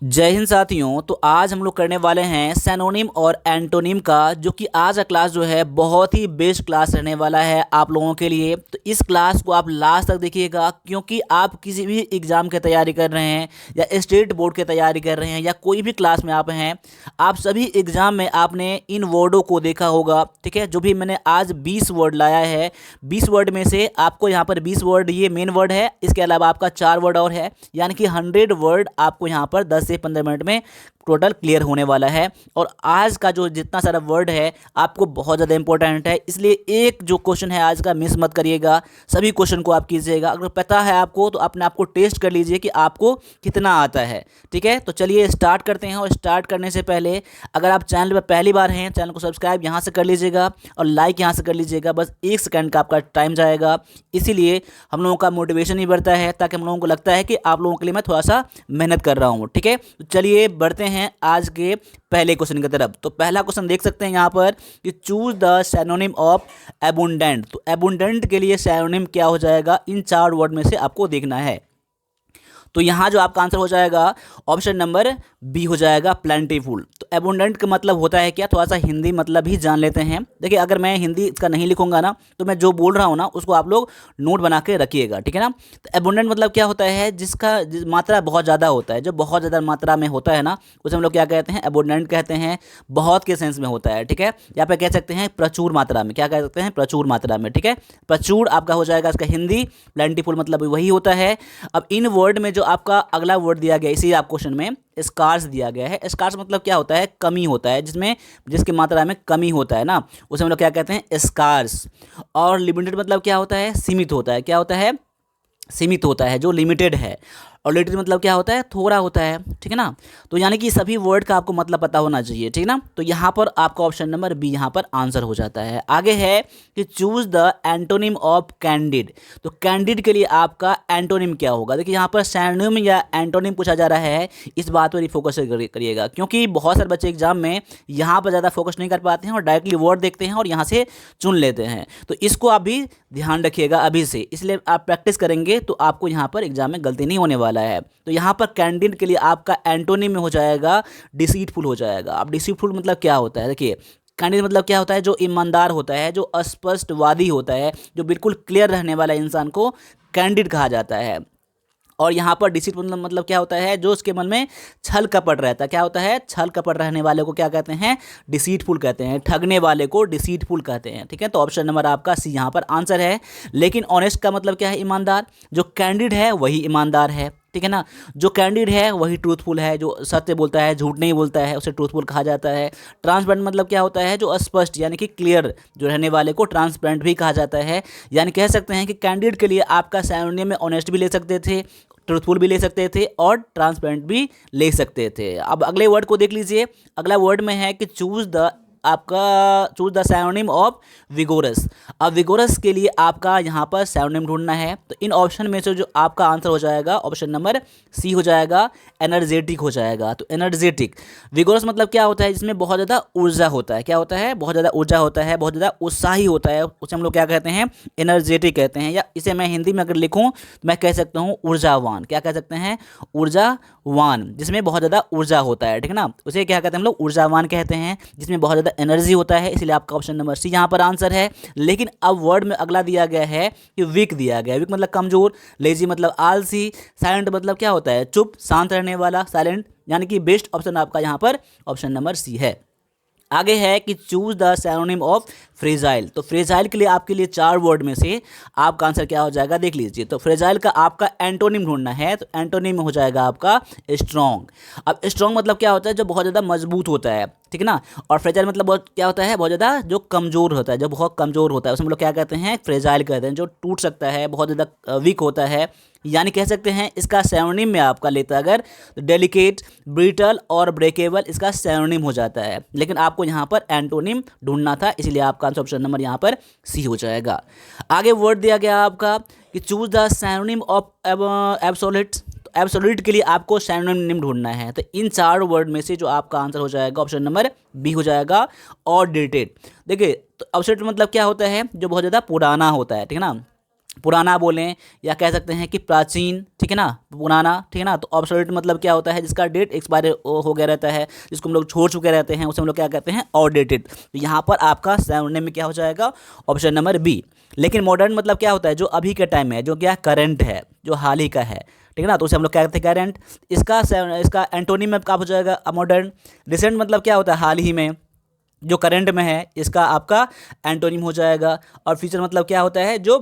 जय हिंद साथियों। तो आज हम लोग करने वाले हैं सैनोनिम और एंटोनिम का, जो कि आज का क्लास जो है बहुत ही बेस्ट क्लास रहने वाला है आप लोगों के लिए। तो इस क्लास को आप लास्ट तक देखिएगा, क्योंकि आप किसी भी एग्ज़ाम की तैयारी कर रहे हैं या स्टेट बोर्ड की तैयारी कर रहे हैं या कोई भी क्लास में आप हैं, आप सभी एग्ज़ाम में आपने इन वर्डों को देखा होगा। ठीक है, जो भी मैंने आज 20 वर्ड लाया है, 20 वर्ड में से आपको यहाँ पर 20 वर्ड ये मेन वर्ड है, इसके अलावा आपका 4 वर्ड और है, यानी कि 100 वर्ड आपको यहाँ पर 10 से 15 मिनट में टोटल क्लियर होने वाला है। और आज का जो जितना सारा वर्ड है आपको बहुत ज़्यादा इंपॉर्टेंट है, इसलिए एक जो क्वेश्चन है आज का मिस मत करिएगा, सभी क्वेश्चन को आप कीजिएगा। अगर पता है आपको तो अपने आप को टेस्ट कर लीजिए कि आपको कितना आता है। ठीक है, तो चलिए स्टार्ट करते हैं। और स्टार्ट करने से पहले अगर आप चैनल पर पहली बार हैं, चैनल को सब्सक्राइब यहाँ से कर लीजिएगा और लाइक यहाँ से कर लीजिएगा। बस 1 सेकंड का आपका टाइम जाएगा, इसीलिए हम लोगों का मोटिवेशन ही बढ़ता है, ताकि हम लोगों को लगता है कि आप लोगों के लिए मैं थोड़ा सा मेहनत कर रहा हूँ। ठीक है, तो चलिए बढ़ते हैं आज के पहले क्वेश्चन की तरफ। तो पहला क्वेश्चन देख सकते हैं यहाँ पर कि चूज द सैनोनिम ऑफ एबुंडेंट। तो एबुंडेंट के लिए सैनोनिम क्या हो जाएगा, इन 4 वर्ड में से आपको देखना है। तो यहाँ जो आपका आंसर हो जाएगा ऑप्शन नंबर बी हो जाएगा, प्लेंटीफुल। तो एबुंडेंट का मतलब होता है क्या, थोड़ा सा हिंदी मतलब भी जान लेते हैं। देखिए, अगर मैं हिंदी इसका नहीं लिखूंगा ना, तो मैं जो बोल रहा हूँ ना उसको आप लोग नोट बना के रखिएगा। ठीक है ना। तो एबुंडेंट मतलब क्या होता है, जिसका मात्रा बहुत ज़्यादा होता है, जो बहुत ज़्यादा मात्रा में होता है ना, उसे हम लोग क्या कहते हैं, एबुंडेंट कहते हैं। बहुत के सेंस में होता है। ठीक है, यहाँ पे कह सकते हैं प्रचुर मात्रा में, क्या कह सकते हैं, प्रचुर मात्रा में। ठीक है, प्रचुर आपका हो जाएगा इसका हिंदी, प्लेंटीफुल मतलब वही होता है। अब इन वर्ड में जो आपका अगला वर्ड दिया गया, इसी आप क्वेश्चन में स्कार्स दिया गया है। स्कार्स मतलब क्या होता है, कमी होता है, जिसकी मात्रा में कमी होता है ना, उसे हम लोग क्या कहते हैं, स्कार्स। और लिमिटेड मतलब क्या होता है, सीमित होता है। क्या होता है, सीमित होता है, जो लिमिटेड है। और लिमिटेड मतलब क्या होता है, थोड़ा होता है। ठीक है ना। तो यानी कि सभी वर्ड का आपको मतलब पता होना चाहिए। ठीक है ना। तो यहाँ पर आपका ऑप्शन नंबर बी यहाँ पर आंसर हो जाता है। आगे है कि choose the antonym of candid. तो कैंडिड के लिए आपका एंटोनिम क्या होगा। देखिए, यहाँ पर सैनोनिम या एंटोनिम पूछा जा रहा है, इस बात पर ही फोकस करिएगा, क्योंकि बहुत सारे बच्चे एग्जाम में यहाँ पर ज़्यादा फोकस नहीं कर पाते हैं और डायरेक्टली वर्ड देखते हैं और यहाँ से चुन लेते हैं। तो इसको आप भी ध्यान रखिएगा अभी से, इसलिए आप प्रैक्टिस करेंगे तो आपको यहाँ पर एग्जाम में गलती नहीं होने वाला है। तो यहाँ पर कैंडिड के लिए आपका एंटोनिम में हो जाएगा डिसीटफुल हो जाएगा। अब डिसीटफुल मतलब क्या होता है, देखिए, कैंडिड मतलब क्या होता है, जो ईमानदार होता है, जो अस्पष्टवादी होता है, जो बिल्कुल क्लियर रहने वाला इंसान को कैंडिड कहा जाता है। और यहाँ पर डिसीटफुल मतलब क्या होता है, जो उसके मन में छल कपट रहता है। क्या होता है, छल कपट रहने वाले को क्या कहते हैं, डिसीटफुल कहते हैं। ठगने वाले को डिसीटफुल कहते हैं। ठीक है, तो ऑप्शन नंबर आपका सी यहाँ पर आंसर है। लेकिन ऑनेस्ट का मतलब क्या है, ईमानदार। जो कैंडिड है वही ईमानदार है। ठीक है ना। जो कैंडिड है वही ट्रूथफुल है, जो सत्य बोलता है, झूठ नहीं बोलता है, उसे ट्रूथफुल कहा जाता है। ट्रांसपेरेंट मतलब क्या होता है, जो अस्पष्ट यानी कि क्लियर जो रहने वाले को ट्रांसपेरेंट भी कहा जाता है। यानी कह सकते हैं कि कैंडिड के लिए आपका सिनोनिम में ऑनेस्ट भी ले सकते थे, ट्रूथफुल भी ले सकते थे और ट्रांसपेरेंट भी ले सकते थे। अब अगले वर्ड को देख लीजिए। अगला वर्ड में है कि choose the synonym of vigorous. अब विगोरस के लिए आपका यहाँ पर सैनोनिम ढूंढना है। तो इन ऑप्शन में से जो आपका आंसर हो जाएगा ऑप्शन नंबर सी हो जाएगा, एनर्जेटिक हो जाएगा। तो एनर्जेटिक, विगोरस मतलब क्या होता है, जिसमें बहुत ज़्यादा ऊर्जा होता है। क्या होता है, बहुत ज़्यादा ऊर्जा होता है, बहुत ज़्यादा उत्साही होता है, उसे हम लोग क्या कहते हैं, एनर्जेटिक कहते हैं। या इसे मैं हिंदी में अगर लिखूँ तो मैं कह सकता हूँ ऊर्जावान। क्या कह सकते हैं, ऊर्जावान, जिसमें बहुत ज़्यादा ऊर्जा होता है। ठीक है ना, उसे क्या कहते हैं हम लोग, ऊर्जावान कहते हैं, जिसमें बहुत ज़्यादा एनर्जी होता है। इसलिए आपका ऑप्शन नंबर सी यहाँ पर आंसर है। लेकिन अब वर्ड में अगला दिया गया है कि वीक दिया गया है। वीक मतलब कमजोर, लेजी मतलब आलसी, साइलेंट मतलब क्या होता है, चुप, शांत रहने वाला, साइलेंट। यानी कि बेस्ट ऑप्शन आपका यहाँ पर ऑप्शन नंबर सी है। आगे है कि choose the synonym of fragile. तो फ्रेजाइल के लिए आपके लिए 4 वर्ड में से आपका आंसर क्या हो जाएगा, देख लीजिए। तो फ्रेजाइल का आपका एंटोनिम ढूंढना है। तो एंटोनिम में हो जाएगा आपका स्ट्रॉन्ग। अब स्ट्रॉन्ग मतलब क्या होता है, जो बहुत ज़्यादा मजबूत होता है। ठीक है ना। और फ्रेजाइल मतलब बहुत क्या होता है, बहुत ज़्यादा जो कमज़ोर होता है, जो बहुत कमज़ोर होता है, उसे हम लोग क्या कहते हैं, फ्रेजाइल कहते हैं। जो टूट सकता है, बहुत ज़्यादा वीक होता है। यानी कह सकते हैं इसका सैनोनिम में आपका लेता अगर, तो डेलिकेट, ब्रिटल और ब्रेकेबल इसका सैनोनिम हो जाता है। लेकिन आपको यहाँ पर एंटोनिम ढूंढना था, इसलिए आपका आंसर ऑप्शन नंबर यहाँ पर सी हो जाएगा। आगे वर्ड दिया गया आपका कि choose the synonym of absolute. तो एब्सोल्यूट के लिए आपको सैनोनिम ढूंढना है। तो इन 4 वर्ड में से जो आपका आंसर हो जाएगा ऑप्शन नंबर बी हो जाएगा, और डेटेड। देखिए, तो एब्सोल्यूट मतलब क्या होता है, जो बहुत ज़्यादा पुराना होता है। ठीक है ना। पुराना बोलें या कह सकते हैं कि प्राचीन, ठीक है ना, पुराना, ठीक है ना। तो ऑब्सोल्यूट मतलब क्या होता है, जिसका डेट एक्सपायर हो गया रहता है, जिसको हम लोग छोड़ चुके रहते हैं, उसे हम लोग क्या कहते हैं, आउटडेटेड। तो यहाँ पर आपका सिनोनिम में क्या हो जाएगा, ऑप्शन नंबर बी। लेकिन मॉडर्न मतलब क्या होता है, जो अभी के टाइम में है, जो क्या करंट है, जो हाल ही का है, ठीक है ना, तो उसे हम लोग क्या कहते हैं, करंट। इसका एंटोनिम में क्या हो जाएगा, मॉडर्न। रिसेंट मतलब क्या होता है, हाल ही में, जो करंट में है, इसका आपका एंटोनिम हो जाएगा। और फ्यूचर मतलब क्या होता है, जो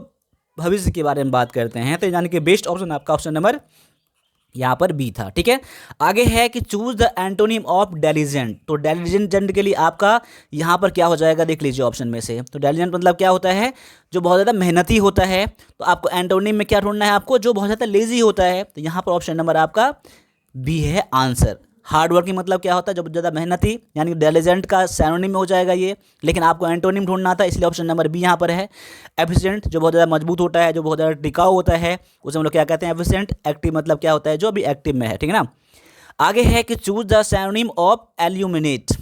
भविष्य के बारे में बात करते हैं। तो यानी कि बेस्ट ऑप्शन आपका ऑप्शन नंबर यहाँ पर बी था, ठीक है। आगे है कि चूज द एंटोनिम ऑफ डेलिजेंट। तो डेलिजेंट के लिए आपका यहाँ पर क्या हो जाएगा, देख लीजिए ऑप्शन में से। तो डेलिजेंट मतलब क्या होता है, जो बहुत ज़्यादा मेहनती होता है। तो आपको एंटोनिम में क्या ढूंढना है, आपको जो बहुत ज़्यादा लेजी होता है। तो यहाँ पर ऑप्शन नंबर आपका बी है आंसर। हार्ड वर्किंग मतलब क्या होता है, जब ज़्यादा मेहनती, यानी कि डेलिजेंट का सिनोनिम में हो जाएगा ये। लेकिन आपको एंटोनिम ढूंढना था, इसलिए ऑप्शन नंबर बी यहाँ पर है। एफिशिएंट, जो बहुत ज़्यादा मजबूत होता है, जो बहुत ज़्यादा टिकाऊ होता है, उसे हम लोग क्या कहते हैं, एफिशिएंट। एक्टिव मतलब क्या होता है, जो अभी एक्टिव में है, ठीक है ना। आगे है कि choose the synonym of aluminate.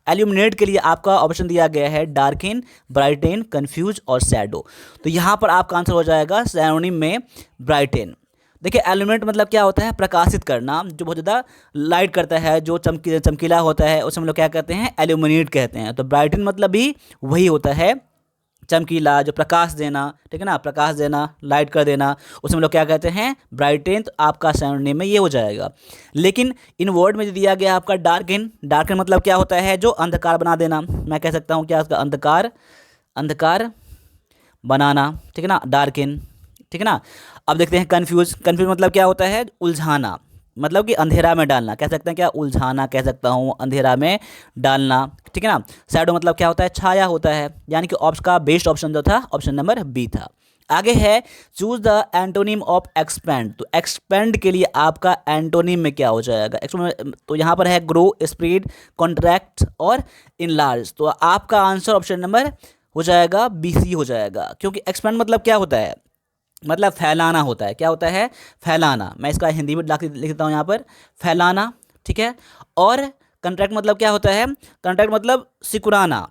Aluminate के लिए आपका ऑप्शन दिया गया है डार्किन, ब्राइटेन, कन्फ्यूज और शैडो। तो यहाँ पर आपका आंसर हो जाएगा सिनोनिम में ब्राइटेन। देखिए एल्यूमिनेट मतलब क्या होता है, प्रकाशित करना, जो बहुत ज़्यादा लाइट करता है, जो चमकीला होता है, उसे हम लोग क्या कहते हैं, एल्यूमिनेट कहते हैं। तो ब्राइटन मतलब भी वही होता है, चमकीला, जो प्रकाश देना, ठीक है ना, प्रकाश देना, लाइट कर देना, उसे हम लोग क्या कहते हैं, ब्राइटन। तो आपका सिनोनिम में ये हो जाएगा। लेकिन इन वर्ड में दिया गया आपका डार्कन। डार्कन मतलब क्या होता है, जो अंधकार बना देना। मैं कह सकता हूँ क्या, उसका अंधकार बनाना, ठीक है ना, डार्कन, ठीक है ना। अब देखते हैं कन्फ्यूज। कन्फ्यूज मतलब क्या होता है, उलझाना, मतलब कि अंधेरा में डालना, कह सकते हैं क्या, उलझाना कह सकता हूँ, अंधेरा में डालना, ठीक है ना। शैडो मतलब क्या होता है, छाया होता है। यानी कि ऑप्शन का बेस्ट ऑप्शन जो था, ऑप्शन नंबर बी था। आगे है choose the antonym of expand. तो एक्सपेंड के लिए आपका एंटोनिम में क्या हो जाएगा, तो यहाँ पर है ग्रो, स्प्रेड, कॉन्ट्रैक्ट और इनलार्ज। तो आपका आंसर ऑप्शन नंबर हो जाएगा बी सी हो जाएगा। क्योंकि एक्सपेंड मतलब क्या होता है, मतलब फैलाना होता है। क्या होता है, फैलाना। मैं इसका हिंदी में लिख देता हूँ यहाँ पर, फैलाना, ठीक है। और कंट्रैक्ट मतलब क्या होता है, कंट्रैक्ट मतलब सिकुड़ाना।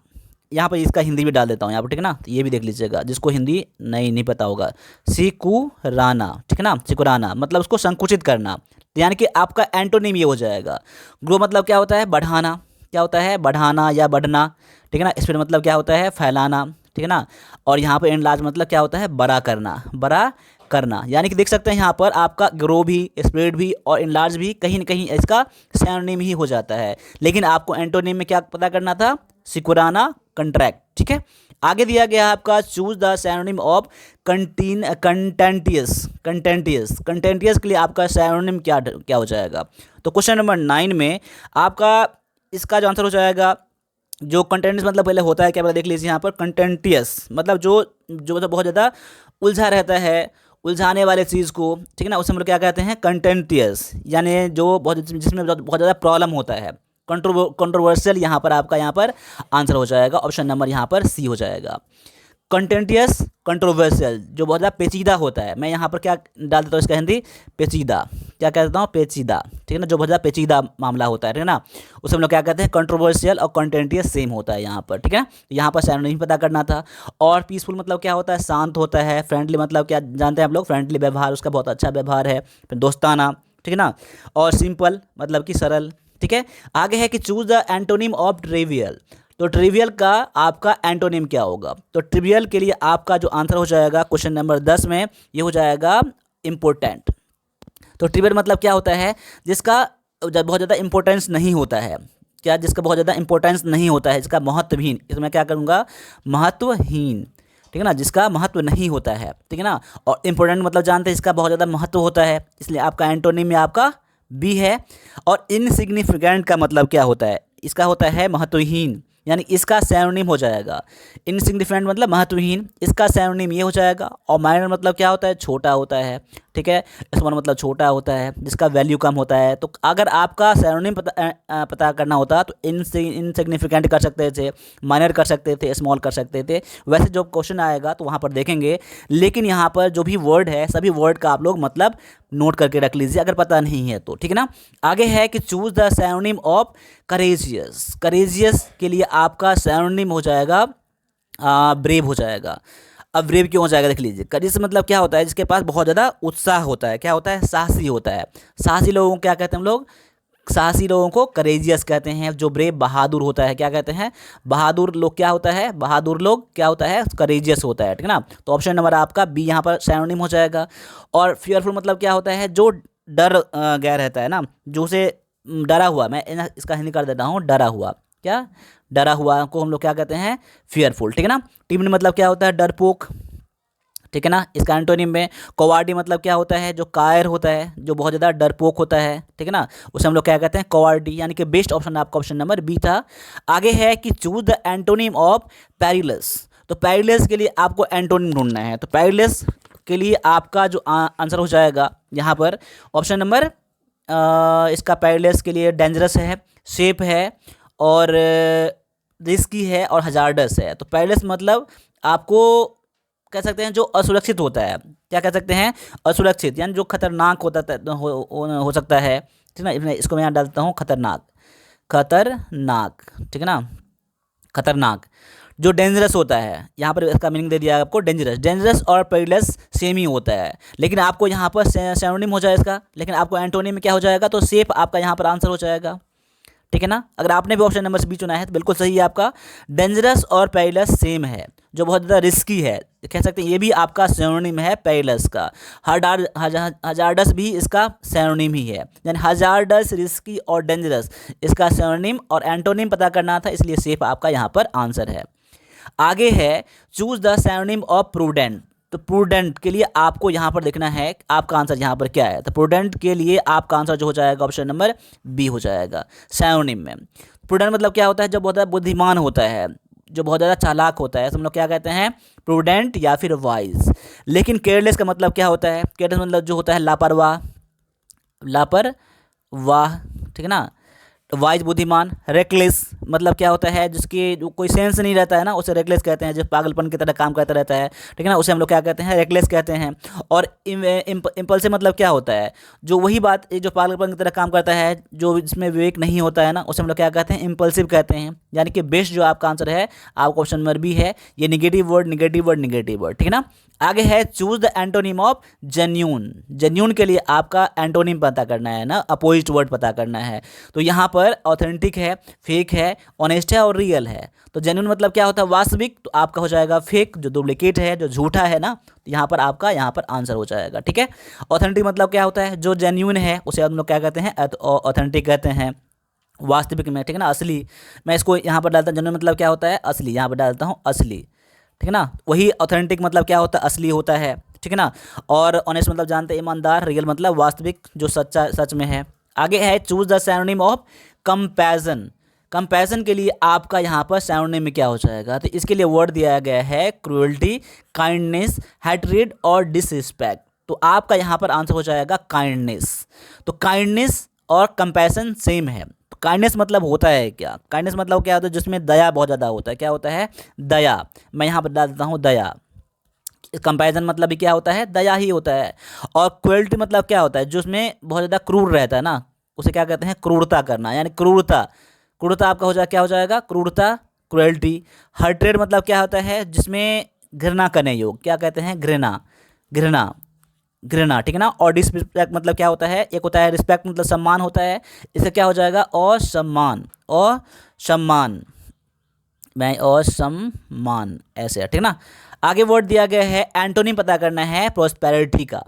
यहाँ पर इसका हिंदी भी डाल देता हूँ यहाँ पर, ठीक है ना। तो ये भी देख लीजिएगा, जिसको हिंदी नहीं पता होगा, सिकुड़ाना, ठीक है ना, सिकुड़ाना मतलब उसको संकुचित करना। यानी कि आपका एंटोनिम ये हो जाएगा। ग्रो मतलब क्या होता है, बढ़ाना, क्या होता है, बढ़ाना या बढ़ना, ठीक है ना। स्प्रेड मतलब क्या होता है, फैलाना, ठीक है ना। और यहाँ पर एनलार्ज मतलब क्या होता है, बड़ा करना। यानी कि देख सकते हैं यहाँ पर आपका ग्रो भी, स्प्रेड भी और इनलार्ज भी कहीं ना कहीं इसका सिनोनिम ही हो जाता है। लेकिन आपको एंटोनिम में क्या पता करना था, सिकुड़ाना, कंट्रैक्ट, ठीक है। आगे दिया गया है आपका चूज द सिनोनिम ऑफ कंटेंटियस। कंटेंटियस के लिए आपका सिनोनिम क्या हो जाएगा। तो क्वेश्चन नंबर 9 में आपका इसका जो आंसर हो जाएगा, जो कंटेंटियस मतलब पहले होता है क्या, पहले देख लीजिए यहाँ पर। कंटेंटियस मतलब जो मतलब बहुत ज़्यादा उलझा रहता है, उलझाने वाले चीज़ को, ठीक है ना, उसे हम लोग क्या कहते हैं, कंटेंटियस। यानी जो जिसमें बहुत ज़्यादा प्रॉब्लम होता है, कंट्रोवर्शियल। यहाँ पर आंसर हो जाएगा ऑप्शन नंबर यहाँ पर सी हो जाएगा। कंटेंटियस, कंट्रोवर्शियल, जो बहुत ज़्यादा पेचीदा होता है। मैं यहाँ पर क्या डाल देता हूँ इसका हिंदी, पेचीदा। क्या कहता हूँ, पेचीदा, ठीक है ना, जो बहुत ज़्यादा पेचीदा मामला होता है, ठीक है ना, उसे हम लोग क्या कहते हैं, कंट्रोवर्शियल। और कंटेंटियस सेम होता है यहाँ पर, ठीक है। यहाँ पर सिनोनिम पता करना था। और पीसफुल मतलब क्या होता है, शांत होता है। फ्रेंडली मतलब क्या जानते हैं आप लोग, फ्रेंडली व्यवहार, उसका बहुत अच्छा व्यवहार है। फिर दोस्ताना, ठीक है ना। और सिंपल मतलब कि सरल, ठीक है। आगे है कि choose the antonym of trivial. तो ट्रिवियल का आपका एंटोनिम क्या होगा। तो ट्रिवियल के लिए आपका जो आंसर हो जाएगा क्वेश्चन नंबर 10 में, ये हो जाएगा इम्पोर्टेंट। तो ट्रिवियल मतलब क्या होता है, जिसका बहुत ज़्यादा इंपॉर्टेंस नहीं होता है। क्या, जिसका बहुत ज़्यादा इंपॉर्टेंस नहीं होता है, जिसका महत्वहीन, इसमें क्या करूँगा, महत्वहीन, ठीक है ना, जिसका महत्व नहीं होता है, ठीक है ना। और इम्पोर्टेंट मतलब जानते हैं, इसका बहुत ज़्यादा महत्व होता है, इसलिए आपका एंटोनिम में आपका बी है। और इनसिग्निफिकेंट का मतलब क्या होता है, इसका होता है महत्वहीन, यानी इसका सिनोनिम हो जाएगा। इनसिग्निफिकेंट मतलब महत्वहीन, इसका सिनोनिम ये हो जाएगा। और माइनर मतलब क्या होता है, छोटा होता है, ठीक है। स्मॉल मतलब छोटा होता है, जिसका वैल्यू कम होता है। तो अगर आपका सिनोनिम पता करना होता तो इनसिग्निफिकेंट कर सकते थे, माइनर कर सकते थे, स्मॉल कर सकते थे। वैसे जो क्वेश्चन आएगा तो वहाँ पर देखेंगे। लेकिन यहाँ पर जो भी वर्ड है, सभी वर्ड का आप लोग मतलब नोट करके रख लीजिए अगर पता नहीं है तो, ठीक है ना। आगे है कि choose the synonym of courageous. Courageous के लिए आपका सिनोनिम हो जाएगा ब्रेव हो जाएगा। अब ब्रेव क्यों हो जाएगा, देख लीजिए। करेजियस मतलब क्या होता है, जिसके पास बहुत ज़्यादा उत्साह होता है, क्या होता है, साहसी होता है। साहसी लोगों को क्या कहते हैं हम लोग, साहसी लोगों को करेजियस कहते हैं। जो ब्रेव बहादुर होता है क्या कहते हैं, बहादुर लोग क्या होता है, बहादुर लोग क्या होता है, करेजियस होता है, ठीक है ना। तो ऑप्शन नंबर आपका बी यहाँ पर सिनोनिम हो जाएगा। और फियरफुल मतलब क्या होता है, जो डर गया रहता है ना, जो उसे डरा हुआ, मैं इसका हिंदी कर देता हूँ, डरा हुआ, क्या, डरा हुआ को हम लोग क्या कहते हैं, फियरफुल, ठीक है ना। टिमिड मतलब क्या होता है, डरपोक, ठीक है ना। इसका एंटोनिम में कोवार्डी मतलब क्या होता है, जो कायर होता है, जो बहुत ज़्यादा डरपोक होता है, ठीक है ना, उसे हम लोग क्या कहते हैं, कोवार्डी। यानी कि बेस्ट ऑप्शन आपका ऑप्शन नंबर बी था। आगे है कि choose the antonym of perilous. तो पेरिलस के लिए आपको एंटोनिम ढूंढना है। तो पेरिलस के लिए आपका जो आंसर हो जाएगा यहाँ पर ऑप्शन नंबर इसका पेरिलस के लिए डेंजरस है, सेफ है, और रिस्की है, और हजार्डस है। तो पेरिलस मतलब आपको कह सकते हैं जो असुरक्षित होता है, क्या कह सकते हैं, असुरक्षित, यानी जो खतरनाक हो सकता है, ठीक है ना। इसको मैं यहाँ डालता हूँ खतरनाक, खतरनाक, ठीक है ना, खतरनाक। जो डेंजरस होता है, यहाँ पर इसका मीनिंग दे दिया आपको, डेंजरस। डेंजरस और पेरिलस सेम ही होता है, लेकिन आपको यहाँ पर सिनोनिम हो जाए इसका, लेकिन आपको एंटोनिम में क्या हो जाएगा, तो सेफ आपका यहाँ पर आंसर हो जाएगा, ठीक है ना। अगर आपने भी ऑप्शन नंबर बी चुना है तो बिल्कुल सही है आपका। डेंजरस और पेरिलस सेम है, जो बहुत ज़्यादा रिस्की है, कह सकते हैं ये भी आपका सिनोनिम है पेरिलस का। हजार्डस भी इसका सिनोनिम ही है, यानी हजार्डस, रिस्की और डेंजरस इसका सिनोनिम और एंटोनिम पता करना था, इसलिए सेफ आपका यहाँ पर आंसर है। आगे है choose the synonym of prudent. तो प्रूडेंट के लिए आपको यहाँ पर देखना है आपका आंसर यहाँ पर क्या है। तो प्रूडेंट के लिए आपका आंसर जो हो जाएगा ऑप्शन नंबर बी हो जाएगा सिनोनिम में। प्रूडेंट मतलब क्या होता है, जो बहुत ज़्यादा बुद्धिमान होता है, जो बहुत ज़्यादा चालाक होता है, तो हम लोग क्या कहते हैं, प्रूडेंट या फिर वाइज। लेकिन केयरलेस का मतलब क्या होता है, केयरलेस मतलब जो होता है लापरवाह, लापरवाह, ठीक है ना। वाइज बुद्धिमान। रेकलेस मतलब क्या होता है, जिसकी जो कोई सेंस नहीं रहता है ना, उसे रेकलेस कहते हैं, जो पागलपन की तरह काम करता रहता है, ठीक है ना, उसे हम लोग क्या कहते हैं, रेकलेस कहते हैं। और इम्पल्सिव मतलब क्या होता है, जो वही बात जो पागलपन की तरह काम करता है, जो इसमें विवेक नहीं होता है ना, उसे हम लोग क्या कहते हैं, इम्पल्सिव कहते हैं। यानी कि बेस्ट जो आपका आंसर है आपका ऑप्शन नंबर बी है। ये negative word, negative word, negative word, ठीक है ना। आगे है choose the antonym of genuine. Genuine के लिए आपका एंटोनिम पता करना है ना, अपोजिट वर्ड पता करना है। तो यहाँ पर ऑथेंटिक है, फेक है, ऑनेस्ट है और रियल है। तो जेन्यून मतलब क्या होता है, वास्तविक, तो आपका हो जाएगा फेक, जो डुप्लीकेट है, जो झूठा है ना, तो यहाँ पर आपका यहाँ पर आंसर हो जाएगा, ठीक है। ऑथेंटिक मतलब क्या होता है, जो जेन्यून है उसे हम लोग क्या कहते हैं, ऑथेंटिक कहते हैं। वास्तविक में, ठीक है ना, असली, मैं इसको यहाँ पर डालता हूँ, जेन्युइन मतलब क्या होता है, असली, यहाँ पर डालता हूँ असली, ठीक है ना। वही ऑथेंटिक मतलब क्या होता है, असली होता है, ठीक है ना। और ऑनेस्ट मतलब जानते हैं, ईमानदार। रियल मतलब वास्तविक, जो सच्चा, सच में है। आगे है choose the synonym of comparison. Comparison के लिए आपका यहाँ पर सिनोनिम में क्या हो जाएगा, तो इसके लिए वर्ड दिया गया है क्रूएल्टी, काइंडनेस, हैट्रेड और डिसरिस्पेक्ट। तो आपका यहाँ पर आंसर हो जाएगा काइंडनेस। तो काइंडनेस और कंपैरिजन सेम है। तो काइंडनेस मतलब होता है क्या, काइंडनेस मतलब क्या होता है, जिसमें दया बहुत ज़्यादा होता है, क्या होता है, दया। मैं यहाँ पर डाल देता हूँ दया। कंपैरिजन मतलब भी क्या होता है, दया ही होता है। और क्रूएल्टी मतलब क्या होता है, जो उसमें बहुत ज़्यादा क्रूर रहता है ना, उसे क्या कहते हैं, क्रूरता करना, यानी क्रूरता। क्रूरता आपका हो जाए क्या हो जाएगा, क्रूरता, क्रूएल्टी। हर्ट्रेड मतलब क्या होता है, जिसमें घृणा करने योग, क्या कहते हैं, घृणा, घृणा, घृणा, ठीक है ना। और डिसरिस्पेक्ट मतलब क्या होता है, एक होता है रिस्पेक्ट मतलब सम्मान होता है, इससे क्या हो जाएगा, असम्मान, असम्मान, मैं असम्मान, ऐसे है, ठीक है ना। आगे वर्ड दिया गया है, एंटोनिम पता करना है प्रोस्पेरिटी का।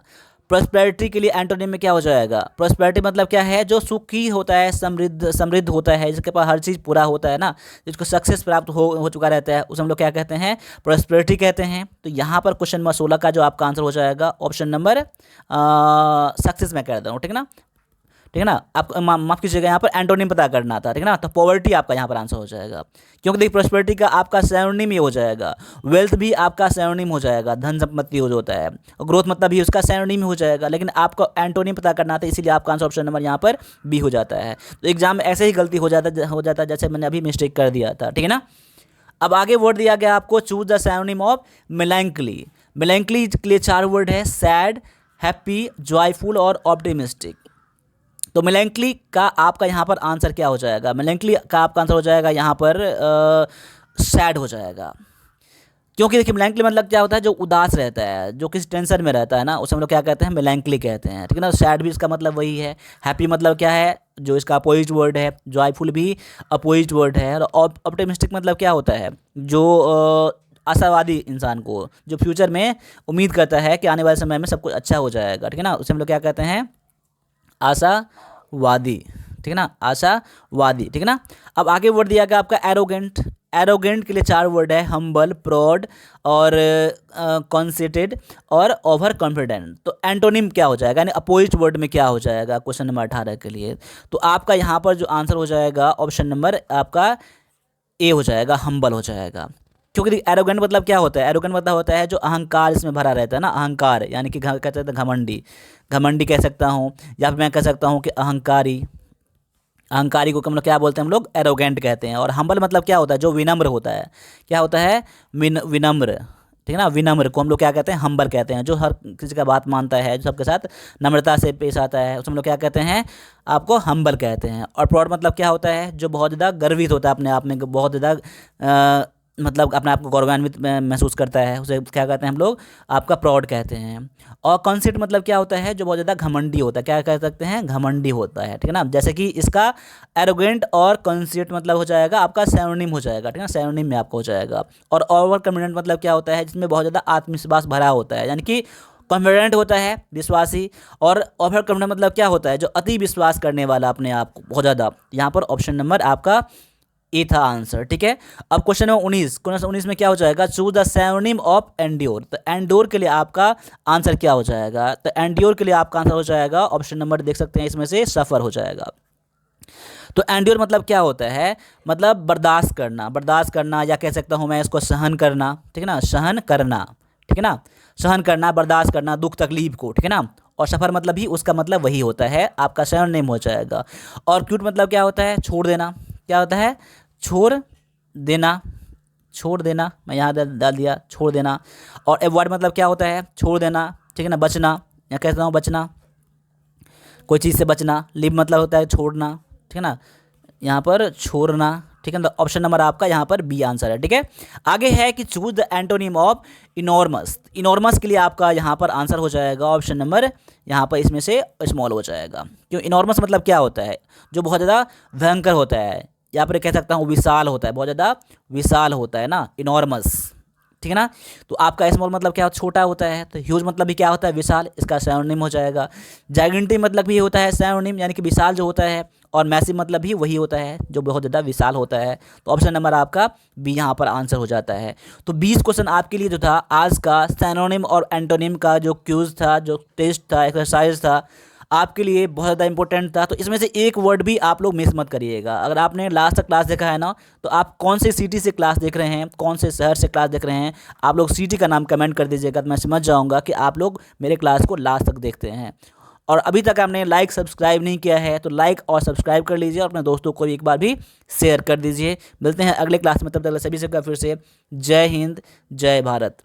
प्रोस्पेरिटी के लिए एंटोनिम में क्या हो जाएगा, प्रोस्पेरिटी मतलब क्या है, जो सुखी होता है, समृद्ध, समृद्ध होता है, जिसके पास हर चीज़ पूरा होता है ना, जिसको सक्सेस प्राप्त हो चुका रहता है, उसे हम लोग क्या कहते हैं, प्रोस्पेरिटी कहते हैं। तो यहाँ पर क्वेश्चन नंबर 16 का जो आपका आंसर हो जाएगा ऑप्शन नंबर सक्सेस मैं कह देता हूँ, ठीक है ना, ठीक है ना। आप माफ़ कीजिएगा, यहाँ पर एंटोनिम पता करना था, ठीक है ना। तो पॉवर्टी आपका यहाँ पर आंसर हो जाएगा, क्योंकि देखिए प्रोस्पेरिटी का आपका सिनोनिम ही हो जाएगा। वेल्थ भी आपका सिनोनिम हो जाएगा, धन संपत्ति हो होता है। और ग्रोथ मतलब भी उसका सिनोनिम ही हो जाएगा, लेकिन आपको एंटोनिम पता करना था, इसीलिए आपका आंसर ऑप्शन नंबर यहाँ पर बी हो जाता है। तो एग्जाम में ऐसे ही गलती हो जाता है जैसे मैंने अभी मिस्टेक कर दिया था, ठीक है ना। अब आगे वर्ड दिया गया आपको, चूज द सिनोनिम ऑफ मेलैंकली। मेलैंकली के लिए 4 वर्ड है, सैड, हैप्पी, जॉयफुल और ऑप्टिमिस्टिक। तो मेलैंकली का आपका यहाँ पर आंसर क्या हो जाएगा, मेलैंकली का आपका आंसर हो जाएगा यहाँ पर सैड हो जाएगा। क्योंकि देखिए मेलैंकली मतलब क्या होता है, जो उदास रहता है, जो किसी टेंशन में रहता है ना, उसे हम लोग क्या कहते हैं, मेलैंकली कहते हैं, ठीक है ना। सैड भी इसका मतलब वही है। हैप्पी मतलब क्या है, जो इसका अपोजिट वर्ड है। जॉयफुल भी अपोजिट वर्ड है। और ऑप्टिमिस्टिक मतलब क्या होता है, जो आशावादी इंसान को, जो फ्यूचर में उम्मीद करता है कि आने वाले समय में सब कुछ अच्छा हो जाएगा, ठीक है ना, उसे हम लोग क्या कहते हैं, आशावादी, ठीक है ना, आशावादी, ठीक है ना। अब आगे वर्ड दिया गया आपका एरोगेंट। एरोगेंट के लिए 4 वर्ड है, हम्बल, प्रॉड और कॉन्सेटेड और ओवर कॉन्फिडेंट। तो एंटोनिम क्या हो जाएगा, यानी अपोजिट वर्ड में क्या हो जाएगा क्वेश्चन नंबर 18 के लिए। तो आपका यहाँ पर जो आंसर हो जाएगा ऑप्शन नंबर आपका ए हो जाएगा, हम्बल हो जाएगा। क्योंकि एरोगेंट मतलब क्या होता है, एरोगेंट मतलब होता है जो अहंकार इसमें भरा रहता है ना, अहंकार, यानी कि कहते हैं घमंडी, घमंडी कह सकता हूँ, या फिर मैं कह सकता हूँ कि अहंकारी। अहंकारी को हम लोग क्या बोलते हैं, हम लोग एरोगेंट कहते हैं। और हम्बल मतलब क्या होता है, जो विनम्र होता है। क्या होता है, विनम्र, ठीक है ना। विनम्र को हम लोग क्या कहते हैं, हम्बल कहते हैं। जो हर किसी का बात मानता है, जो सबके साथ नम्रता से पेश आता है, उसे हम लोग क्या कहते हैं, आपको हम्बल कहते हैं। और प्राउड मतलब क्या होता है, जो बहुत ज़्यादा गर्वित होता है अपने आप में, बहुत ज़्यादा मतलब अपने आप को गौरवान्वित महसूस करता है, उसे क्या कहते हैं हम लोग, आपका प्राउड कहते हैं। और कॉन्सेट मतलब क्या होता है, जो बहुत ज़्यादा घमंडी होता है, क्या कह सकते हैं, घमंडी होता है, ठीक है ना। जैसे कि इसका एरोगेंट और कॉन्सेट मतलब हो जाएगा आपका सिनोनिम हो जाएगा, ठीक है ना, सिनोनिम में आपको हो जाएगा। और ओवर कॉन्फिडेंट मतलब क्या होता है, जिसमें बहुत ज़्यादा आत्मविश्वास भरा होता है, यानी कि कॉन्फिडेंट होता है, विश्वासी। और ओवर कॉन्फिडेंट मतलब क्या होता है, जो अति विश्वास करने वाला अपने आप को बहुत ज़्यादा। यहाँ पर ऑप्शन नंबर आपका ए था आंसर, ठीक है। अब क्वेश्चन नंबर 19, क्वेश्चन 19 में क्या हो जाएगा, choose the synonym of endure. तो एंड्योर के लिए आपका आंसर क्या हो जाएगा, तो एंड्योर के लिए आपका आंसर हो जाएगा ऑप्शन नंबर देख सकते हैं इसमें से, सफ़र हो जाएगा। तो एंड्योर मतलब क्या होता है, मतलब बर्दाश्त करना, बर्दाश्त करना, या कह सकता हूँ मैं इसको सहन करना, ठीक है ना, सहन करना, ठीक है ना, सहन करना, बर्दाश्त करना दुख तकलीफ को, ठीक है ना। और सफ़र मतलब भी उसका मतलब वही होता है, आपका सिनोनिम हो जाएगा। और क्यूट मतलब क्या होता है, छोड़ देना, क्या होता है, छोड़ देना, छोड़ देना, मैं यहाँ डाल दिया, छोड़ देना। और अवॉइड मतलब क्या होता है, छोड़ देना, ठीक है ना, बचना, या कहता हूँ बचना, कोई चीज़ से बचना। लिव मतलब होता है छोड़ना, ठीक है ना, यहाँ पर छोड़ना, ठीक है ना। ऑप्शन नंबर आपका यहाँ पर बी आंसर है, ठीक है। आगे है कि choose the antonym of enormous. Enormous के लिए आपका यहाँ पर आंसर हो जाएगा ऑप्शन नंबर यहाँ पर इसमें से स्मॉल हो जाएगा। क्यों, इनॉर्मस मतलब क्या होता है, जो बहुत ज़्यादा भयंकर होता है, या फिर कह सकता हूँ विशाल होता है, बहुत ज़्यादा विशाल होता है ना, इनॉर्मस, ठीक है ना। तो आपका स्मॉल मतलब क्या, छोटा होता है। तो ह्यूज मतलब भी क्या होता है, विशाल, इसका सिनोनिम हो जाएगा। जाइगेंटिक मतलब भी होता है सिनोनिम, यानी कि विशाल जो होता है। और मैसिव मतलब भी वही होता है, जो बहुत ज़्यादा विशाल होता है। तो ऑप्शन नंबर आपका बी यहाँ पर आंसर हो जाता है। तो 20 क्वेश्चन आपके लिए जो था आज का सिनोनिम और एंटोनिम का जो क्यूज था, जो टेस्ट था, एक्सरसाइज था, आपके लिए बहुत ज़्यादा इंपॉर्टेंट था। तो इसमें से एक वर्ड भी आप लोग मिस मत करिएगा। अगर आपने लास्ट तक क्लास देखा है ना, तो आप कौन से सिटी से क्लास देख रहे हैं, कौन से शहर से क्लास देख रहे हैं, आप लोग सिटी का नाम कमेंट कर दीजिएगा, तो मैं समझ जाऊँगा कि आप लोग मेरे क्लास को लास्ट तक देखते हैं। और अभी तक आपने लाइक सब्सक्राइब नहीं किया है, तो लाइक और सब्सक्राइब कर लीजिए, और अपने दोस्तों को एक बार भी शेयर कर दीजिए। मिलते हैं अगले क्लास में, तब तक सभी से फिर से जय हिंद, जय भारत।